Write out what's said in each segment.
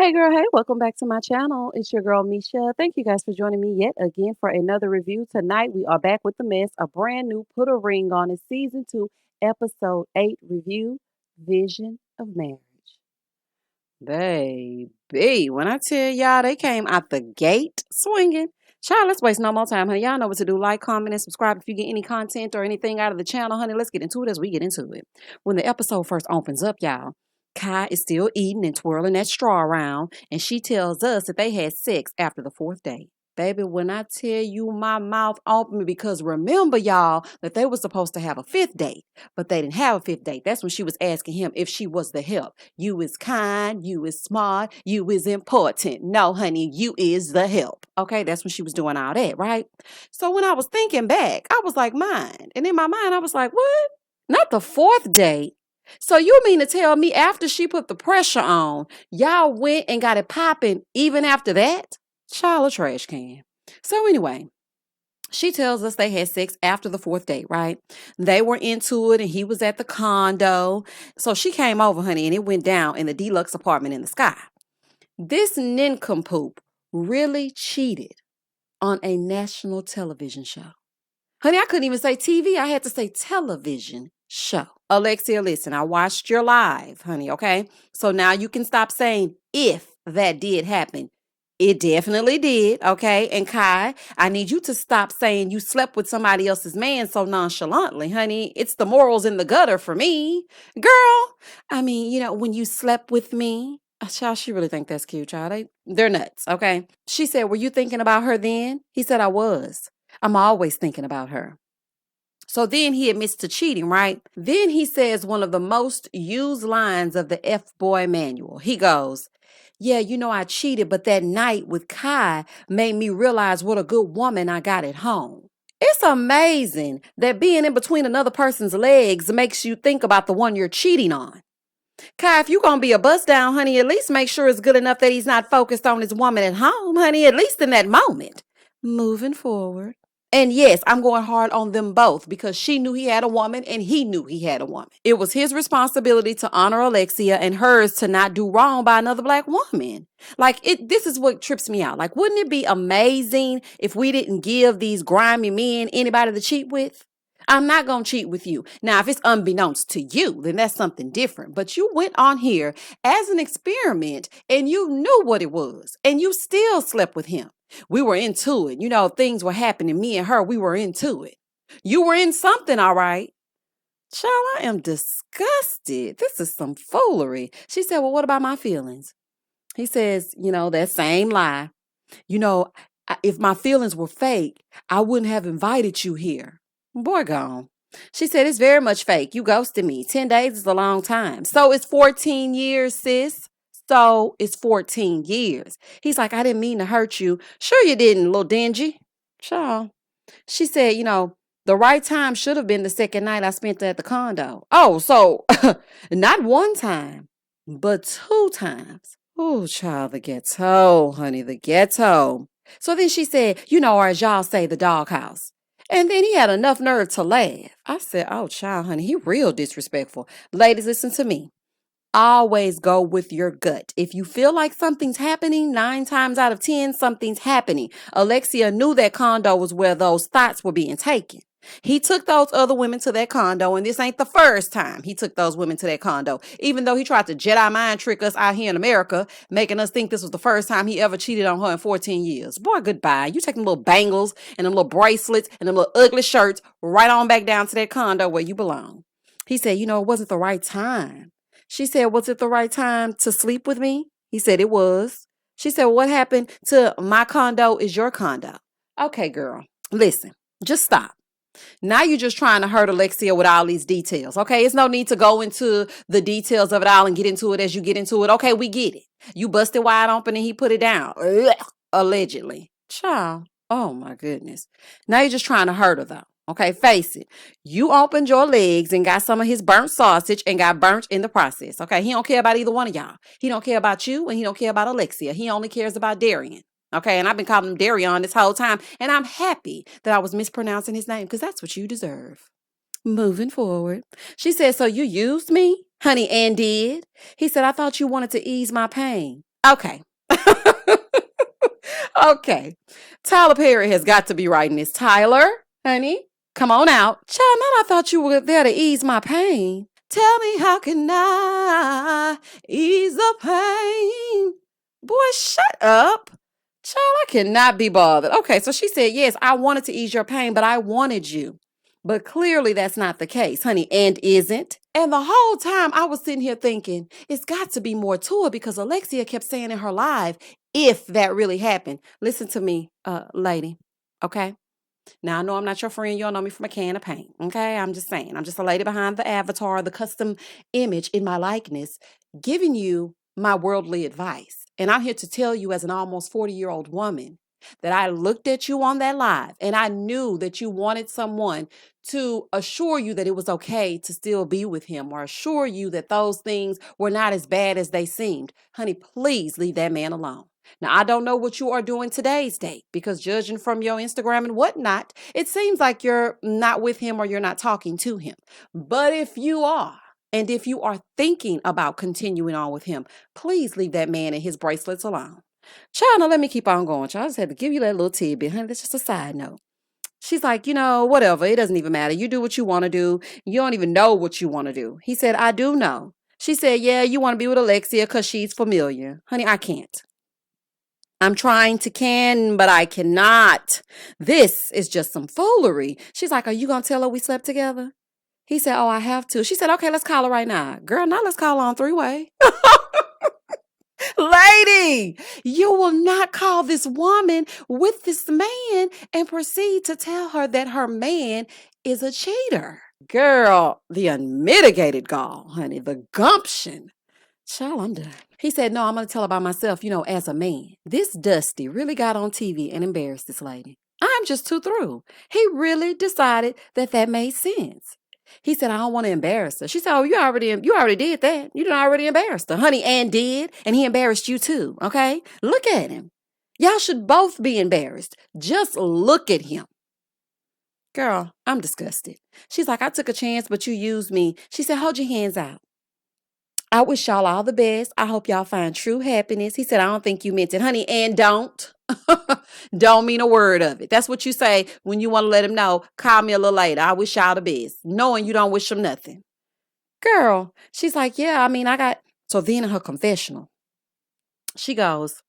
Hey girl, hey, welcome back to my channel. It's your girl Misha. Thank you guys for joining me yet again for another review. Tonight we are back with the mess, a brand new Put a Ring on It season 2, episode 8 review, Vision of Marriage. Baby, when I tell y'all they came out the gate swinging. Child, let's waste no more time, honey. Y'all know what to do. Like, comment, and subscribe if you get any content or anything out of the channel, honey. Let's get into it as we get into it. When the episode first opens up, y'all, Kai is still eating and twirling that straw around, and she tells us that they had sex after the 4th day. Baby, when I tell you my mouth opened because remember, y'all, that they were supposed to have a 5th date, but they didn't have a 5th date. That's when she was asking him if she was the help. You is kind, you is smart, you is important. No, honey, you is the help. Okay, that's when she was doing all that, right? So when I was thinking back, I was like, mine. And in my mind, I was like, what? Not the 4th date. So you mean to tell me after she put the pressure on, y'all went and got it popping even after that? Child of trash can. So anyway, she tells us they had sex after the 4th date, right? They were into it and he was at the condo. So she came over, honey, and it went down in the deluxe apartment in the sky. This nincompoop really cheated on a national television show. Honey, I couldn't even say TV. I had to say television show. Alexia, listen, I watched your live, honey, okay? So now you can stop saying if that did happen. It definitely did, okay? And Kai, I need you to stop saying you slept with somebody else's man so nonchalantly, honey. It's the morals in the gutter for me. Girl, I mean, when you slept with me, child, she really think that's cute, child. They're nuts, okay? She said, were you thinking about her then? He said, I was. I'm always thinking about her. So then he admits to cheating, right? Then he says one of the most used lines of the F-boy manual. He goes, yeah, I cheated, but that night with Kai made me realize what a good woman I got at home. It's amazing that being in between another person's legs makes you think about the one you're cheating on. Kai, if you're going to be a bust down, honey, at least make sure it's good enough that he's not focused on his woman at home, honey, at least in that moment. Moving forward. And yes, I'm going hard on them both because she knew he had a woman and he knew he had a woman. It was his responsibility to honor Alexia and hers to not do wrong by another black woman. This is what trips me out. Like, wouldn't it be amazing if we didn't give these grimy men anybody to cheat with? I'm not going to cheat with you. Now, if it's unbeknownst to you, then that's something different. But you went on here as an experiment and you knew what it was and you still slept with him. We were into it. Things were happening. Me and her, we were into it. You were in something, all right. Child, I am disgusted. This is some foolery. She said, well, what about my feelings? He says, that same lie. If my feelings were fake, I wouldn't have invited you here. Boy, gone. She said, it's very much fake. You ghosted me. 10 days is a long time. So it's 14 years, sis. So it's 14 years. He's like, I didn't mean to hurt you. Sure you didn't, little dingy. Child. She said, the right time should have been the second night I spent at the condo. Oh, so not one time, but 2 times. Oh, child, the ghetto, honey, the ghetto. So then she said, or as y'all say, the doghouse. And then he had enough nerve to laugh. I said, oh, child, honey, he real disrespectful. Ladies, listen to me. Always go with your gut. If you feel like something's happening, 9 times out of 10, something's happening. Alexia knew that condo was where those thoughts were being taken. He took those other women to that condo, and this ain't the first time he took those women to that condo, even though he tried to Jedi mind trick us out here in America, making us think this was the first time he ever cheated on her in 14 years. Boy, goodbye. You take them little bangles and them little bracelets and them little ugly shirts right on back down to that condo where you belong. He said, it wasn't the right time. She said, was it the right time to sleep with me? He said it was. She said, what happened to my condo is your condo. Okay, girl, listen, just stop. Now you're just trying to hurt Alexia with all these details. Okay, it's no need to go into the details of it all and get into it as you get into it. Okay, we get it. You busted wide open and he put it down. Allegedly. Child. Oh my goodness. Now you're just trying to hurt her though. Okay, face it. You opened your legs and got some of his burnt sausage and got burnt in the process. Okay, he don't care about either one of y'all. He don't care about you and he don't care about Alexia. He only cares about Darian. Okay, and I've been calling him Darion this whole time, and I'm happy that I was mispronouncing his name because that's what you deserve. Moving forward. She said, so you used me, honey, and did? He said, I thought you wanted to ease my pain. Okay. Okay. Tyler Perry has got to be writing this. Tyler, honey, come on out. Child, man, I thought you were there to ease my pain. Tell me, how can I ease the pain? Boy, shut up. Child, I cannot be bothered. Okay, so she said, yes, I wanted to ease your pain, but I wanted you. But clearly that's not the case, honey, and isn't. And the whole time I was sitting here thinking, it's got to be more to it, because Alexia kept saying in her live, if that really happened. Listen to me, lady, okay? Now, I know I'm not your friend. You don't know me from a can of paint, okay? I'm just saying. I'm just a lady behind the avatar, the custom image in my likeness, giving you my worldly advice. And I'm here to tell you, as an almost 40-year-old woman, that I looked at you on that live and I knew that you wanted someone to assure you that it was okay to still be with him, or assure you that those things were not as bad as they seemed. Honey, please leave that man alone. Now, I don't know what you are doing today's date, because judging from your Instagram and whatnot, it seems like you're not with him or you're not talking to him. But if you are, and if you are thinking about continuing on with him, please leave that man and his bracelets alone. Child, now let me keep on going. Child, I just had to give you that little tidbit, honey. That's just a side note. She's like, whatever. It doesn't even matter. You do what you want to do. You don't even know what you want to do. He said, I do know. She said, yeah, you want to be with Alexia because she's familiar. Honey, I can't. I'm trying to can, but I cannot. This is just some foolery. She's like, are you going to tell her we slept together? He said, oh, I have to. She said, okay, let's call her right now. Girl, now let's call her on three-way. Lady, you will not call this woman with this man and proceed to tell her that her man is a cheater. Girl, the unmitigated gall, honey, the gumption. Child, I'm done. He said, no, I'm going to tell her by myself, as a man. This Dusty really got on TV and embarrassed this lady. I'm just too through. He really decided that made sense. He said, I don't want to embarrass her. She said, oh, you already did that. You done already embarrassed her. Honey, and did. And he embarrassed you too, okay? Look at him. Y'all should both be embarrassed. Just look at him. Girl, I'm disgusted. She's like, I took a chance, but you used me. She said, hold your hands out. I wish y'all all the best. I hope y'all find true happiness. He said, I don't think you meant it, honey, and don't. Don't mean a word of it. That's what you say when you want to let him know, call me a little later. I wish y'all the best, knowing you don't wish him nothing. Girl, she's like, yeah, so then in her confessional, she goes,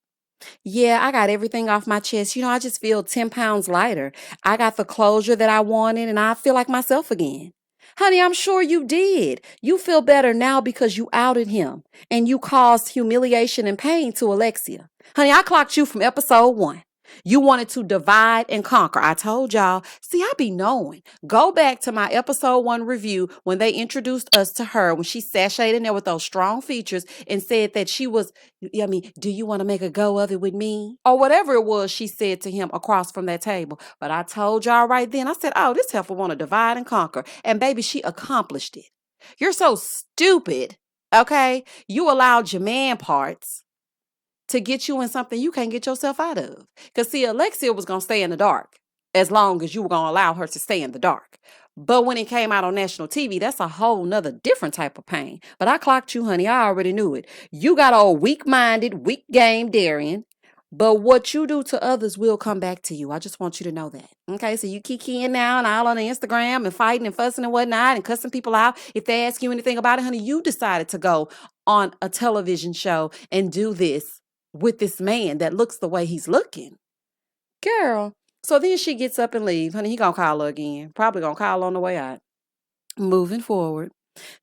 yeah, I got everything off my chest. I just feel 10 pounds lighter. I got the closure that I wanted, and I feel like myself again. Honey, I'm sure you did. You feel better now because you outed him and you caused humiliation and pain to Alexia. Honey, I clocked you from episode 1. You wanted to divide and conquer. I told y'all. See, I be knowing. Go back to my episode 1 review when they introduced us to her, when she sashayed in there with those strong features and said that she was, do you want to make a go of it with me? Or whatever it was she said to him across from that table. But I told y'all right then, I said, oh, this heifer want to divide and conquer. And baby, she accomplished it. You're so stupid, okay? You allowed your man parts to get you in something you can't get yourself out of. Because, see, Alexia was going to stay in the dark as long as you were going to allow her to stay in the dark. But when it came out on national TV, that's a whole nother different type of pain. But I clocked you, honey. I already knew it. You got a weak-minded, weak-game Darian. But what you do to others will come back to you. I just want you to know that. Okay, so you kikiing now and all on the Instagram and fighting and fussing and whatnot and cussing people out. If they ask you anything about it, honey, you decided to go on a television show and do this with this man that looks the way he's looking. Girl. So then she gets up and leaves. Honey, he gonna call her again. Probably gonna call on the way out. Moving forward.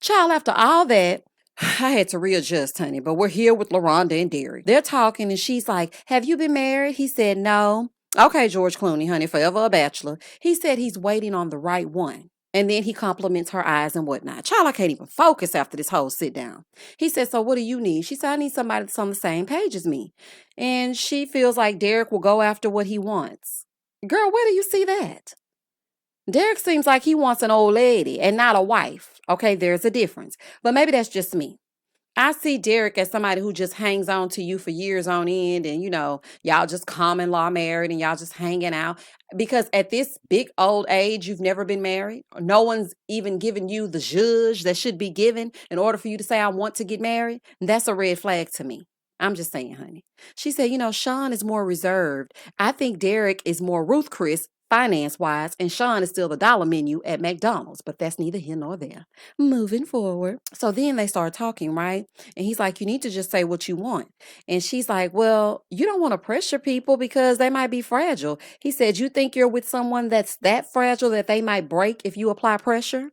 Child, after all that, I had to readjust, honey, but we're here with LaRonda and Darian. They're talking and she's like, have you been married? He said, no. Okay, George Clooney, honey, forever a bachelor. He said he's waiting on the right one. And then he compliments her eyes and whatnot. Child, I can't even focus after this whole sit down. He said, so what do you need? She said, I need somebody that's on the same page as me. And she feels like Derek will go after what he wants. Girl, where do you see that? Derek seems like he wants an old lady and not a wife. Okay, there's a difference. But maybe that's just me. I see Derek as somebody who just hangs on to you for years on end and, y'all just common law married and y'all just hanging out. Because at this big old age, you've never been married. No one's even given you the zhuzh that should be given in order for you to say, I want to get married. And that's a red flag to me. I'm just saying, honey. She said, Sean is more reserved. I think Derek is more Ruth Chris finance wise, and Sean is still the dollar menu at McDonald's, but that's neither here nor there. Moving forward. So then they start talking, right? And he's like, you need to just say what you want. And she's like, well, you don't want to pressure people because they might be fragile. He said, you think you're with someone that's that fragile that they might break if you apply pressure?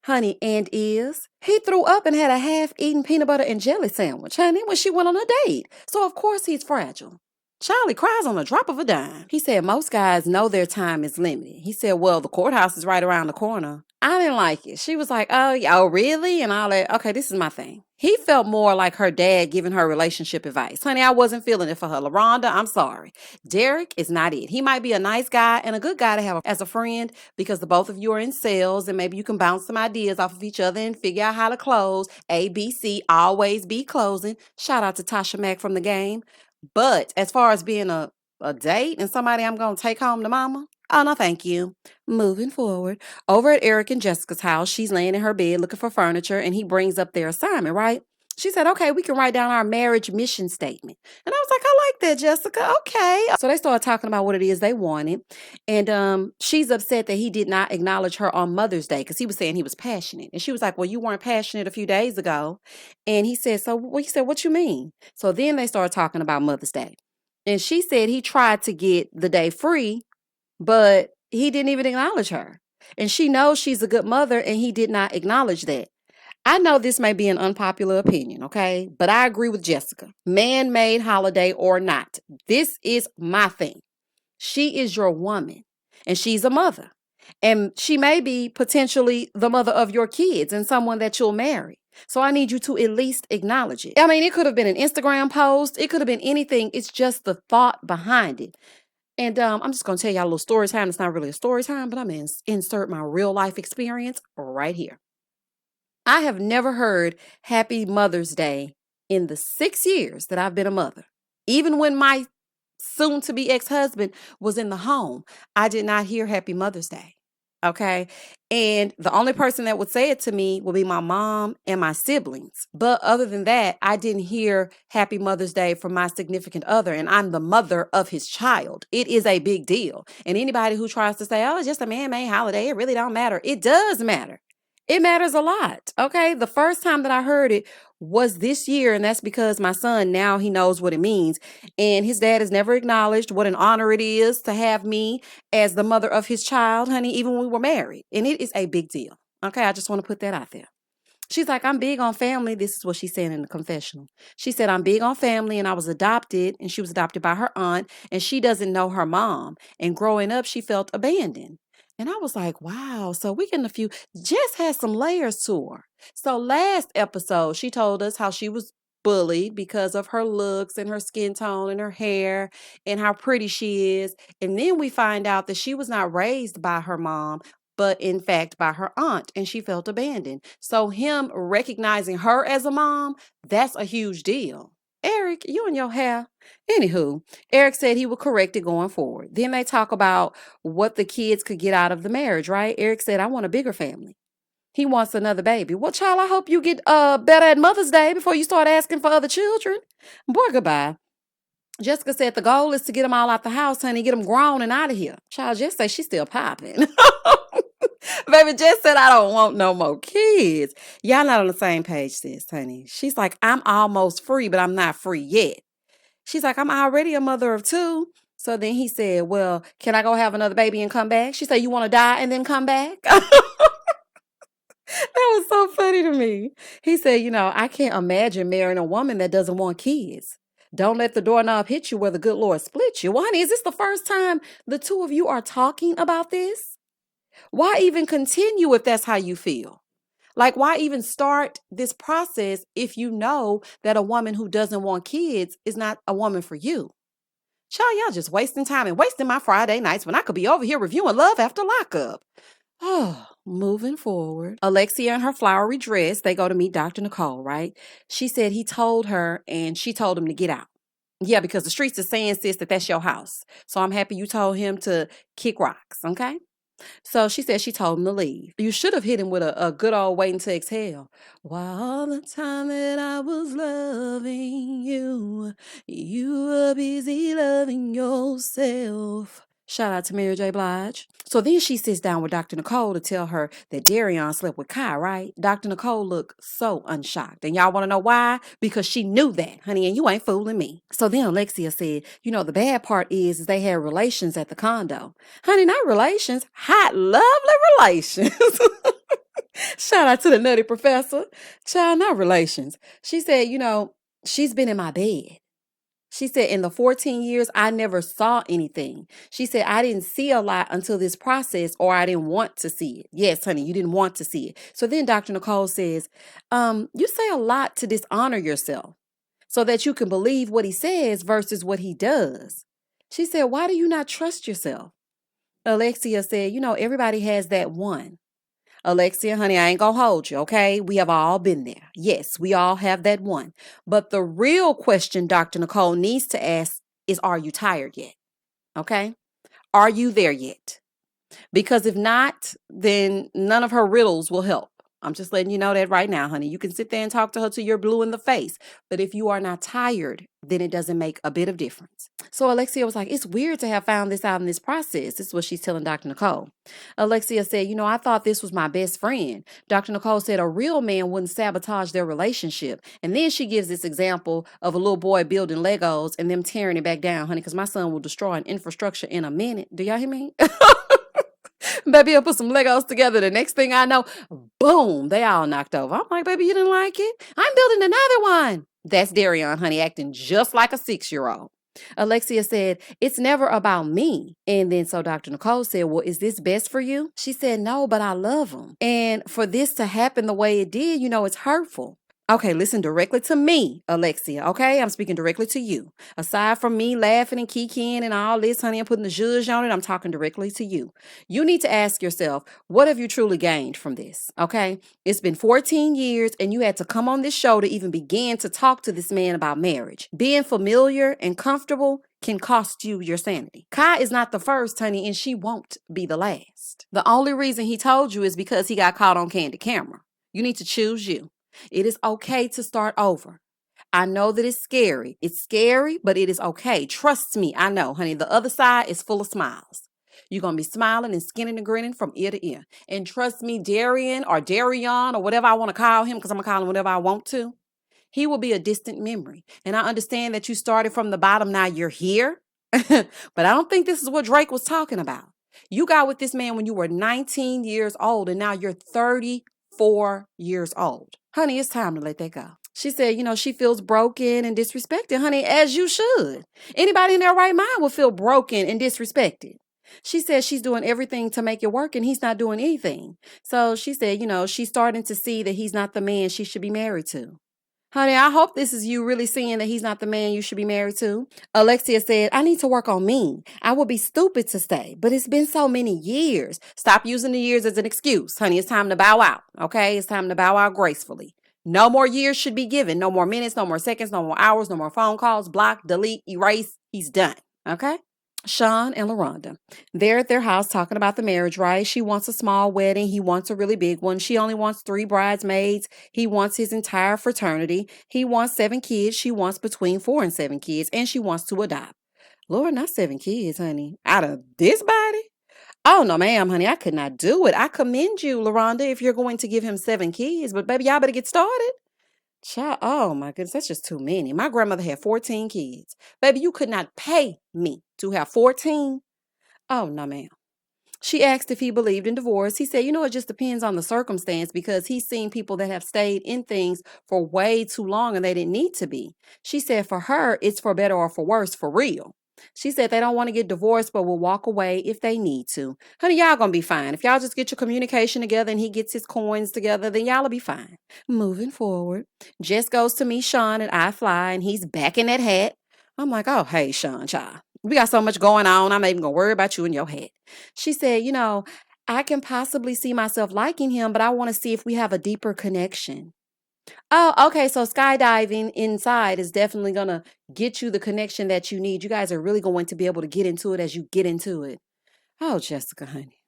Honey, and is. He threw up and had a half-eaten peanut butter and jelly sandwich, honey, when she went on a date. So of course he's fragile. Charlie cries on the drop of a dime. He said most guys know their time is limited. He said, well, the courthouse is right around the corner. I didn't like it. She was like, oh, really? And all that. Okay, this is my thing. He felt more like her dad giving her relationship advice. Honey, I wasn't feeling it for her. LaRonda, I'm sorry. Derek is not it. He might be a nice guy and a good guy to have as a friend because the both of you are in sales and maybe you can bounce some ideas off of each other and figure out how to close. ABC, always be closing. Shout out to Tasha Mack from the game. But as far as being a date and somebody I'm going to take home to mama, oh, no, thank you. Moving forward. Over at Eric and Jessica's house, she's laying in her bed looking for furniture, and he brings up their assignment, right? She said, okay, we can write down our marriage mission statement. And I was like, I like that, Jessica. Okay. So they started talking about what it is they wanted. And she's upset that he did not acknowledge her on Mother's Day because he was saying he was passionate. And she was like, well, you weren't passionate a few days ago. And he said, what you mean? So then they started talking about Mother's Day. And she said he tried to get the day free, but he didn't even acknowledge her. And she knows she's a good mother, and he did not acknowledge that. I know this may be an unpopular opinion, okay? But I agree with Jessica. Man-made holiday or not. This is my thing. She is your woman, and she's a mother. And she may be potentially the mother of your kids and someone that you'll marry. So I need you to at least acknowledge it. I mean, it could have been an Instagram post. It could have been anything. It's just the thought behind it. And I'm just going to tell y'all a little story time. It's not really a story time, but I'm going to insert my real life experience right here. I have never heard Happy Mother's Day in the 6 years that I've been a mother. Even when my soon-to-be ex-husband was in the home, I did not hear Happy Mother's Day. Okay. And the only person that would say it to me would be my mom and my siblings. But other than that, I didn't hear Happy Mother's Day from my significant other. And I'm the mother of his child. It is a big deal. And anybody who tries to say, oh, it's just a man-made holiday, it really don't matter. It does matter. It matters a lot. Okay. The first time that I heard it was this year. And that's because my son, now he knows what it means. And his dad has never acknowledged what an honor it is to have me as the mother of his child, honey, even when we were married. And it is a big deal. Okay. I just want to put that out there. She's like, I'm big on family. This is what she said in the confessional. She said, I'm big on family, and I was adopted, and she was adopted by her aunt, and she doesn't know her mom. And growing up, she felt abandoned. And I was like, wow. So we getting Jess has some layers to her. So last episode, she told us how she was bullied because of her looks and her skin tone and her hair and how pretty she is. And then we find out that she was not raised by her mom, but in fact by her aunt, and she felt abandoned. So him recognizing her as a mom, that's a huge deal. Eric, you and your hair. Anywho, Eric said he would correct it going forward. Then they talk about what the kids could get out of the marriage, right? Eric said, I want a bigger family. He wants another baby. Well, child, I hope you get better at Mother's Day before you start asking for other children. Boy, goodbye. Jessica said the goal is to get them all out the house, honey, get them grown and out of here. Child, Jess say she's still popping. Baby Jess said, I don't want no more kids. Y'all not on the same page, sis, honey. She's like, I'm almost free, but I'm not free yet. She's like, I'm already a mother of 2. So then he said, well, can I go have another baby and come back? She said, you want to die and then come back? That was so funny to me. He said, I can't imagine marrying a woman that doesn't want kids. Don't let the doorknob hit you where the good Lord split you. Well, honey, is this the first time the two of you are talking about this? Why even continue if that's how you feel? Like, why even start this process if you know that a woman who doesn't want kids is not a woman for you? Child, y'all just wasting time and wasting my Friday nights when I could be over here reviewing Love After Lockup. Oh, moving forward. Alexia in her flowery dress, they go to meet Dr. Nicole, right? She said he told her and she told him to get out. Yeah, because the streets are saying, sis, that that's your house. So I'm happy you told him to kick rocks, okay? So she said she told him to leave. You should have hit him with a good old waiting to exhale. While all the time that I was loving you, you were busy loving yourself. Shout out to Mary J. Blige. So then she sits down with Dr. Nicole to tell her that Darion slept with Kai, right? Dr. Nicole looked so unshocked. And y'all want to know why? Because she knew that, honey, and you ain't fooling me. So then Alexia said, the bad part is they had relations at the condo. Honey, not relations, hot, lovely relations. Shout out to the nutty professor. Child, not relations. She said, she's been in my bed. She said, in the 14 years, I never saw anything. She said, I didn't see a lot until this process, or I didn't want to see it. Yes, honey, you didn't want to see it. So then Dr. Nicole says, you say a lot to dishonor yourself so that you can believe what he says versus what he does. She said, why do you not trust yourself? Alexia said, everybody has that one. Alexia, honey, I ain't gonna hold you, okay? We have all been there. Yes, we all have that one. But the real question Dr. Nicole needs to ask is, are you tired yet? Okay? Are you there yet? Because if not, then none of her riddles will help. I'm just letting you know that right now, honey. You can sit there and talk to her till you're blue in the face. But if you are not tired, then it doesn't make a bit of difference. So Alexia was like, it's weird to have found this out in this process. This is what she's telling Dr. Nicole. Alexia said, I thought this was my best friend. Dr. Nicole said a real man wouldn't sabotage their relationship. And then she gives this example of a little boy building Legos and them tearing it back down, honey, because my son will destroy an infrastructure in a minute. Do y'all hear me? Baby, I put some Legos together. The next thing I know, boom, they all knocked over. I'm like, baby, you didn't like it? I'm building another one. That's Darion, honey, acting just like a 6-year-old. Alexia said, it's never about me. And then so Dr. Nicole said, well, is this best for you? She said, no, but I love him. And for this to happen the way it did, it's hurtful. Okay, listen directly to me, Alexia, okay? I'm speaking directly to you. Aside from me laughing and kikiing and all this, honey, and putting the zhuzh on it, I'm talking directly to you. You need to ask yourself, what have you truly gained from this, okay? It's been 14 years, and you had to come on this show to even begin to talk to this man about marriage. Being familiar and comfortable can cost you your sanity. Kai is not the first, honey, and she won't be the last. The only reason he told you is because he got caught on candid camera. You need to choose you. It is okay to start over. I know that it's scary. It's scary, but it is okay. Trust me, I know, honey. The other side is full of smiles. You're going to be smiling and skinning and grinning from ear to ear. And trust me, Darian or Darion or whatever I want to call him, because I'm going to call him whatever I want to, he will be a distant memory. And I understand that you started from the bottom. Now you're here. But I don't think this is what Drake was talking about. You got with this man when you were 19 years old, and now you're 34 years old. Honey, it's time to let that go. She said, she feels broken and disrespected, honey, as you should. Anybody in their right mind will feel broken and disrespected. She said she's doing everything to make it work, and he's not doing anything. So she said, she's starting to see that he's not the man she should be married to. Honey, I hope this is you really seeing that he's not the man you should be married to. Alexia said, I need to work on me. I would be stupid to stay, but it's been so many years. Stop using the years as an excuse. Honey, it's time to bow out, okay? It's time to bow out gracefully. No more years should be given. No more minutes, no more seconds, no more hours, no more phone calls. Block, delete, erase. He's done, okay? Sean and LaRonda, they're at their house talking about the marriage, right? She wants a small wedding. He wants a really big one. She only wants 3 bridesmaids. He wants his entire fraternity. He wants 7 kids. She wants between 4 and 7 kids, and she wants to adopt. Lord, not 7 kids, honey. Out of this body? Oh, no, ma'am, honey. I could not do it. I commend you, LaRonda, if you're going to give him 7 kids. But, baby, y'all better get started. Child, oh my goodness, that's just too many. My grandmother had 14 kids. Baby, you could not pay me to have 14. Oh, no, ma'am. She asked if he believed in divorce. He said, it just depends on the circumstance, because he's seen people that have stayed in things for way too long and they didn't need to be. She said for her, it's for better or for worse, for real. She said they don't want to get divorced, but will walk away if they need to. Honey, y'all gonna be fine. If y'all just get your communication together and he gets his coins together, then y'all will be fine. Moving forward, Jess goes to meet Sean at iFly, and he's back in that hat. I'm like, oh, hey, Sean, child. We got so much going on. I'm not even gonna worry about you and your hat. She said, I can possibly see myself liking him, but I want to see if we have a deeper connection. Oh, okay. So skydiving inside is definitely going to get you the connection that you need. You guys are really going to be able to get into it as you get into it. Oh, Jessica, honey.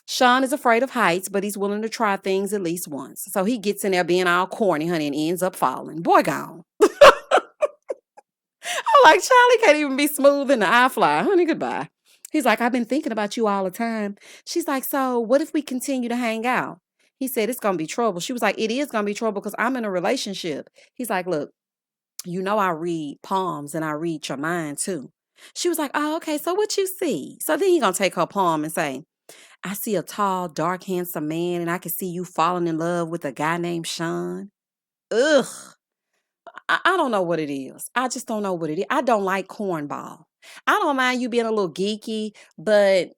Sean is afraid of heights, but he's willing to try things at least once. So he gets in there being all corny, honey, and ends up falling. Boy, gone. I'm like, Charlie can't even be smooth in the eye fly. Honey, goodbye. He's like, I've been thinking about you all the time. She's like, so what if we continue to hang out? He said, it's going to be trouble. She was like, it is going to be trouble because I'm in a relationship. He's like, look, you know I read palms and I read your mind too. She was like, oh, okay, so what you see? So then he going to take her palm and say, I see a tall, dark, handsome man and I can see you falling in love with a guy named Sean. Ugh. I don't know what it is. I just don't know what it is. I don't like cornball. I don't mind you being a little geeky, but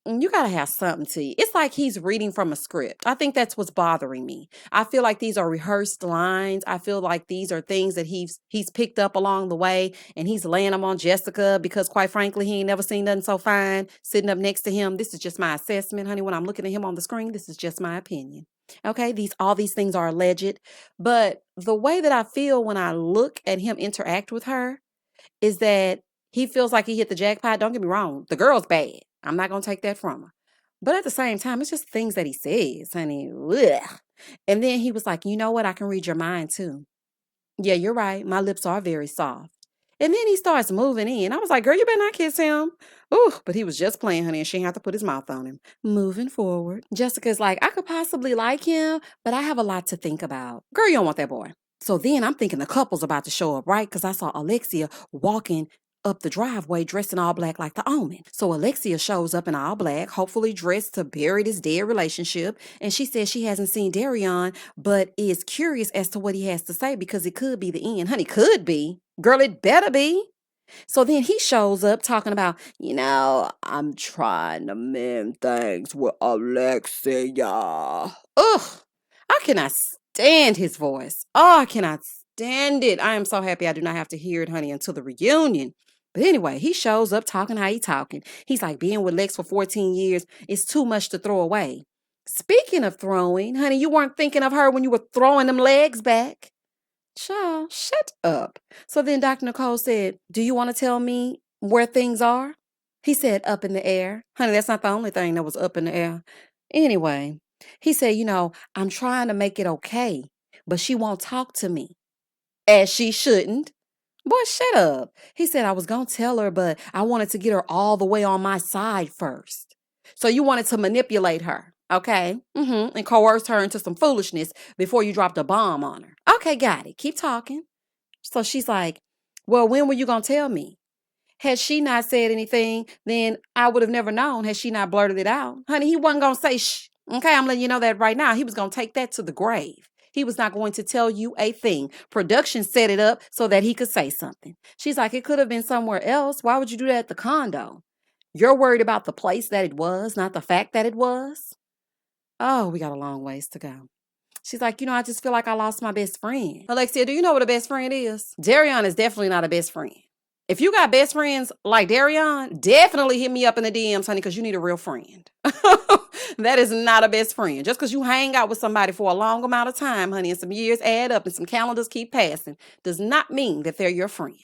you got to have something to you. It's like he's reading from a script. I think that's what's bothering me. I feel like these are rehearsed lines. I feel like these are things that he's picked up along the way and he's laying them on Jessica because quite frankly, he ain't never seen nothing so fine sitting up next to him. This is just my assessment, honey. When I'm looking at him on the screen, this is just my opinion. Okay, all these things are alleged, but the way that I feel when I look at him interact with her is that he feels like he hit the jackpot. Don't get me wrong, the girl's bad. I'm not gonna take that from her. But at the same time, it's just things that he says, honey. Ugh. And then he was like, you know what? I can read your mind too. Yeah, you're right. My lips are very soft. And then he starts moving in. I was like, girl, you better not kiss him. Ooh, but he was just playing, honey, and she didn't have to put his mouth on him. Moving forward. Jessica's like, I could possibly like him, but I have a lot to think about. Girl, you don't want that boy. So then I'm thinking the couple's about to show up, right? Because I saw Alexia walking up the driveway dressed in all black like the Omen. So Alexia shows up in all black, hopefully dressed to bury this dead relationship. And she says she hasn't seen Darion, but is curious as to what he has to say because it could be the end. Honey, could be. Girl, it better be. So then he shows up talking about, I'm trying to mend things with Alexia. Ugh, I cannot stand his voice. Oh, I cannot stand it. I am so happy I do not have to hear it, honey, until the reunion. But anyway, he shows up talking how he talking. He's like, being with Lex for 14 years is too much to throw away. Speaking of throwing, honey, you weren't thinking of her when you were throwing them legs back. Child, shut up. So then Dr. Nicole said, do you want to tell me where things are? He said, up in the air. Honey, that's not the only thing that was up in the air. Anyway, he said, I'm trying to make it okay, but she won't talk to me. As she shouldn't. Boy, shut up. He said, I was going to tell her, but I wanted to get her all the way on my side first. So you wanted to manipulate her, okay? And coerce her into some foolishness before you dropped a bomb on her. Okay, got it. Keep talking. So she's like, well, when were you going to tell me? Had she not said anything, then I would have never known had she not blurted it out. Honey, he wasn't going to say shh. Okay, I'm letting you know that right now. He was going to take that to the grave. He was not going to tell you a thing. Production set it up so that he could say something. She's like, it could have been somewhere else. Why would you do that at the condo? You're worried about the place that it was, not the fact that it was. Oh, we got a long ways to go. She's like, I just feel like I lost my best friend. Alexia, do you know what a best friend is? Darion is definitely not a best friend. If you got best friends like Darion, definitely hit me up in the DMs, honey, because you need a real friend. That is not a best friend. Just because you hang out with somebody for a long amount of time, honey, and some years add up and some calendars keep passing, does not mean that they're your friend.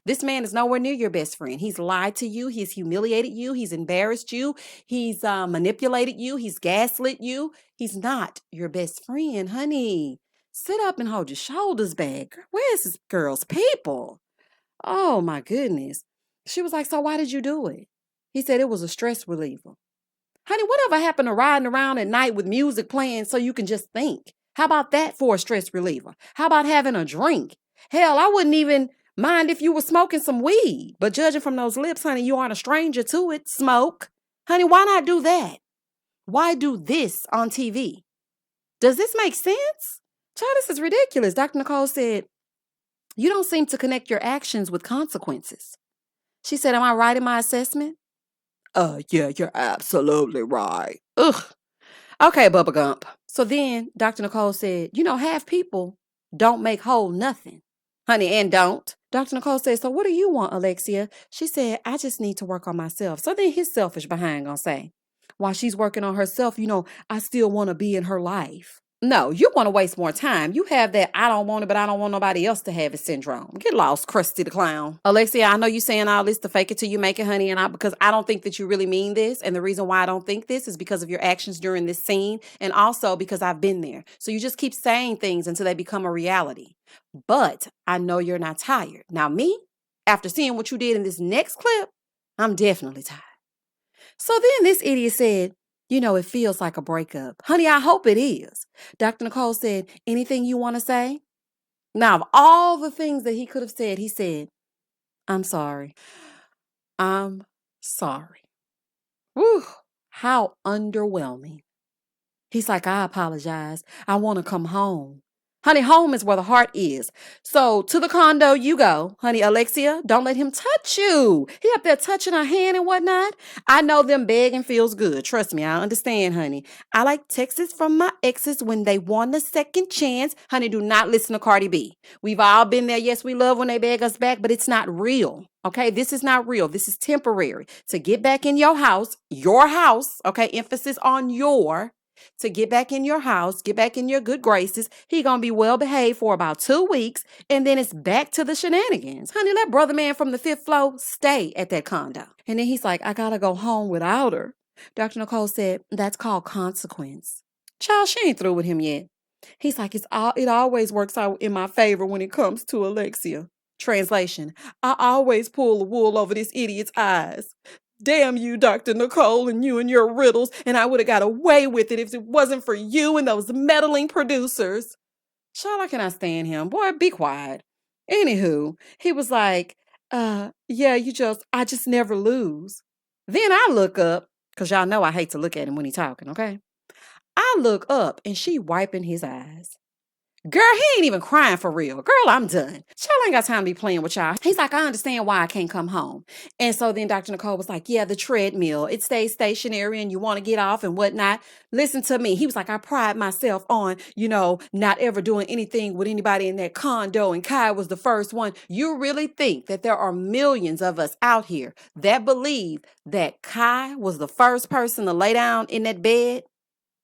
This man is nowhere near your best friend. He's lied to you. He's humiliated you. He's embarrassed you. He's manipulated you. He's gaslit you. He's not your best friend, honey. Sit up and hold your shoulders back. Where's this girl's people? Oh, my goodness. She was like, so why did you do it? He said it was a stress reliever. Honey, whatever happened to riding around at night with music playing so you can just think? How about that for a stress reliever? How about having a drink? Hell, I wouldn't even mind if you were smoking some weed. But judging from those lips, honey, you aren't a stranger to it. Smoke. Honey, why not do that? Why do this on TV? Does this make sense? Child, this is ridiculous. Dr. Nicole said, you don't seem to connect your actions with consequences. She said, am I right in my assessment? Yeah, you're absolutely right. Ugh. Okay, Bubba Gump. So then Dr. Nicole said, half people don't make whole nothing. Honey, and don't. Dr. Nicole said, so what do you want, Alexia? She said, I just need to work on myself. So then his selfish behind gonna say, while she's working on herself, I still want to be in her life. No, you want to waste more time. You have that I don't want it, but I don't want nobody else to have it syndrome. Get lost, Krusty the Clown. Alexia, I know you saying all this to fake it till you make it, honey, and because I don't think that you really mean this. And the reason why I don't think this is because of your actions during this scene, and also because I've been there. So you just keep saying things until they become a reality. But I know you're not tired. Now me, after seeing what you did in this next clip, I'm definitely tired. So then this idiot said, it feels like a breakup. Honey, I hope it is. Dr. Nicole said, anything you want to say? Now, of all the things that he could have said, he said, I'm sorry. I'm sorry. Whew, how underwhelming. He's like, I apologize. I want to come home. Honey, home is where the heart is. So to the condo you go. Honey, Alexia, don't let him touch you. He up there touching her hand and whatnot. I know them begging feels good. Trust me, I understand, honey. I like texts from my exes when they want a second chance. Honey, do not listen to Cardi B. We've all been there. Yes, we love when they beg us back, but it's not real. Okay, this is not real. This is temporary. To get back in your house, okay, emphasis on your. To get back in your house, get back in your good graces. He gonna be well behaved for about 2 weeks, and then it's back to the shenanigans. Honey, let brother man from the 5th floor stay at that condo. And then he's like, I gotta go home without her. Dr. Nicole said, that's called consequence. Child, she ain't through with him yet. He's like, it always works out in my favor when it comes to Alexia. Translation, I always pull the wool over this idiot's eyes. Damn you, Dr. Nicole, and you and your riddles, and I would have got away with it if it wasn't for you and those meddling producers. Child, I cannot stand him. Boy, be quiet. Anywho, he was like, yeah, I just never lose. Then I look up, because y'all know I hate to look at him when he's talking, okay? I look up, and she wiping his eyes. Girl, he ain't even crying for real. Girl, I'm done. Y'all ain't got time to be playing with y'all. He's like, I understand why I can't come home. And so then Dr. Nicole was like, yeah, the treadmill, it stays stationary and you want to get off and whatnot. Listen to me. He was like, I pride myself on, not ever doing anything with anybody in that condo. And Kai was the first one. You really think that there are millions of us out here that believe that Kai was the first person to lay down in that bed?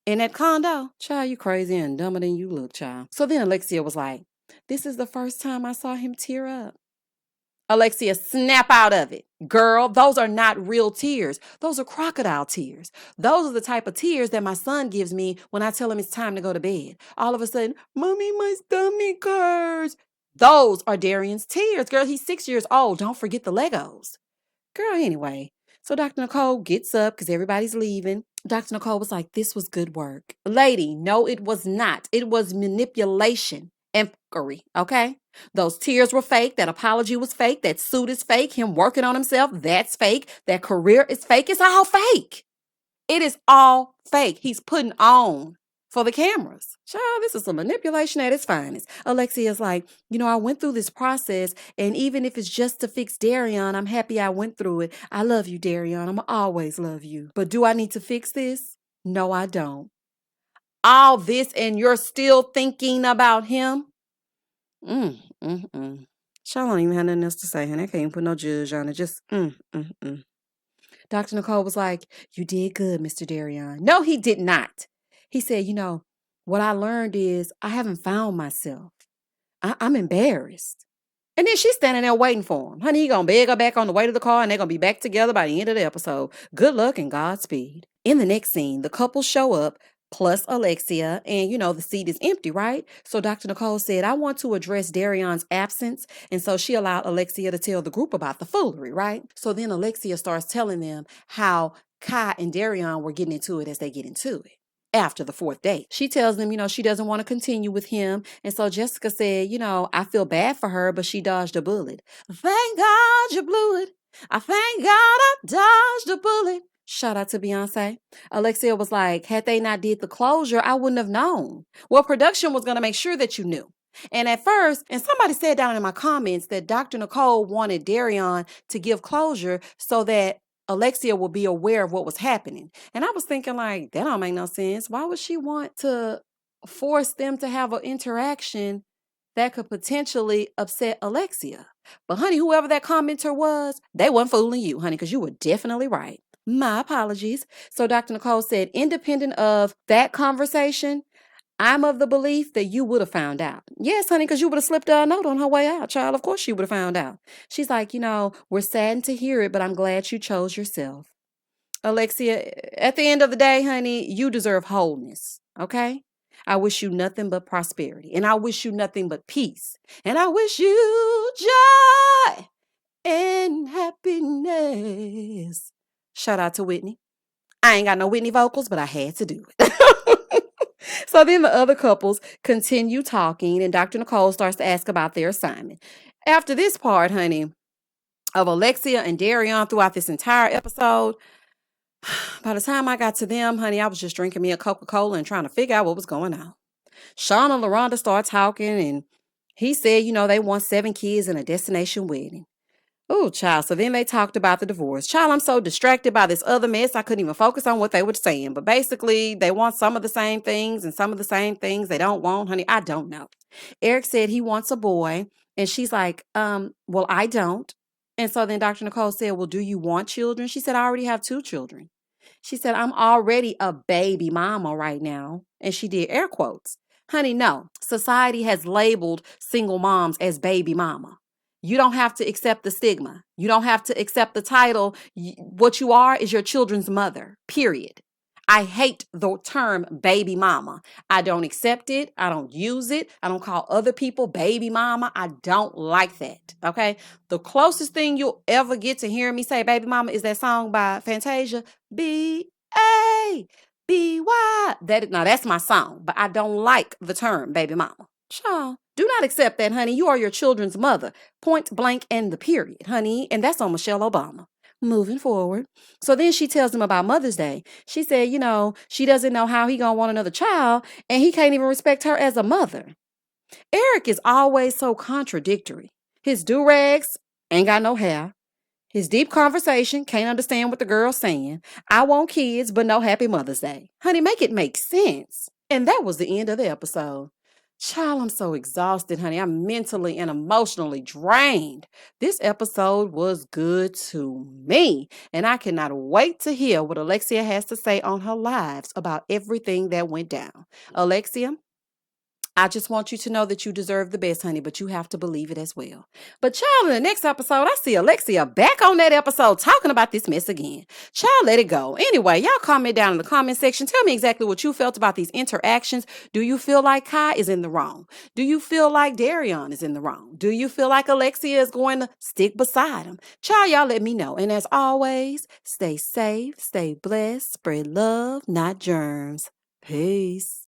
In that condo? Child, you crazy and dumber than you look, child. So then Alexia was like, this is the first time I saw him tear up. Alexia, snap out of it. Girl, those are not real tears. Those are crocodile tears. Those are the type of tears that my son gives me when I tell him it's time to go to bed. All of a sudden, Mommy, my stomach hurts. Those are Darian's tears. Girl, he's 6 years old. Don't forget the Legos. Girl, anyway. So Dr. Nicole gets up because everybody's leaving. Dr. Nicole was like, this was good work. Lady, no, it was not. It was manipulation and fuckery, okay? Those tears were fake. That apology was fake. That suit is fake. Him working on himself, that's fake. That career is fake. It's all fake. It is all fake. He's putting on for the cameras. Child, this is some manipulation at its finest. Alexia's like, I went through this process, and even if it's just to fix Darion, I'm happy I went through it. I love you, Darion. I'm always love you. But do I need to fix this? No, I don't. All this, and you're still thinking about him? Child, I don't even have nothing else to say, honey. I can't even put no judge on it. Just, Dr. Nicole was like, you did good, Mr. Darion. No, he did not. He said, what I learned is I haven't found myself. I'm embarrassed. And then she's standing there waiting for him. Honey, he gonna beg her back on the way to the car, and they're gonna be back together by the end of the episode. Good luck and Godspeed. In the next scene, the couple show up, plus Alexia, and the seat is empty, right? So Dr. Nicole said, I want to address Darion's absence. And so she allowed Alexia to tell the group about the foolery, right? So then Alexia starts telling them how Kai and Darion were getting into it as they get into it. After the 4th date, she tells them, she doesn't want to continue with him. And so Jessica said, I feel bad for her, but she dodged a bullet. Thank God you blew it. I thank God I dodged a bullet. Shout out to Beyonce. Alexia was like, had they not did the closure, I wouldn't have known. Well, production was going to make sure that you knew. And at first, and somebody said down in my comments that Dr. Nicole wanted Darion to give closure so that Alexia will be aware of what was happening. And I was thinking like, that don't make no sense. Why would she want to force them to have an interaction that could potentially upset Alexia? But honey, whoever that commenter was, they weren't fooling you, honey, because you were definitely right. My apologies. So Dr. Nicole said, independent of that conversation, I'm of the belief that you would have found out. Yes, honey, because you would have slipped her a note on her way out, child. Of course she would have found out. She's like, we're saddened to hear it, but I'm glad you chose yourself. Alexia, at the end of the day, honey, you deserve wholeness, okay? I wish you nothing but prosperity, and I wish you nothing but peace, and I wish you joy and happiness. Shout out to Whitney. I ain't got no Whitney vocals, but I had to do it. So then the other couples continue talking, and Dr. Nicole starts to ask about their assignment. After this part, honey, of Alexia and Darion throughout this entire episode, by the time I got to them, honey, I was just drinking me a Coca-Cola and trying to figure out what was going on. Sean and LaRonda started talking, and he said, they want 7 kids and a destination wedding. Oh, child. So then they talked about the divorce. Child, I'm so distracted by this other mess, I couldn't even focus on what they were saying. But basically, they want some of the same things and some of the same things they don't want, honey. I don't know. Eric said he wants a boy. And she's like, well, I don't. And so then Dr. Nicole said, well, do you want children? She said, I already have 2 children. She said, I'm already a baby mama right now. And she did air quotes. Honey, no. Society has labeled single moms as baby mama. You don't have to accept the stigma. You don't have to accept the title. What you are is your children's mother, period. I hate the term baby mama. I don't accept it. I don't use it. I don't call other people baby mama. I don't like that, okay? The closest thing you'll ever get to hearing me say baby mama is that song by Fantasia, B-A-B-Y. That's my song, but I don't like the term baby mama. Child, do not accept that, honey. You are your children's mother. Point blank and the period, honey. And that's on Michelle Obama. Moving forward. So then she tells him about Mother's Day. She said, she doesn't know how he gonna want another child, and he can't even respect her as a mother. Eric is always so contradictory. His do-rags ain't got no hair. His deep conversation can't understand what the girl's saying. I want kids, but no happy Mother's Day. Honey, make it make sense. And that was the end of the episode. Child, I'm so exhausted, honey. I'm mentally and emotionally drained. This episode was good to me, and I cannot wait to hear what Alexia has to say on her lives about everything that went down. Alexia, I just want you to know that you deserve the best, honey, but you have to believe it as well. But child, in the next episode, I see Alexia back on that episode talking about this mess again. Child, let it go. Anyway, y'all comment down in the comment section. Tell me exactly what you felt about these interactions. Do you feel like Kai is in the wrong? Do you feel like Darion is in the wrong? Do you feel like Alexia is going to stick beside him? Child, y'all let me know. And as always, stay safe, stay blessed, spread love, not germs. Peace.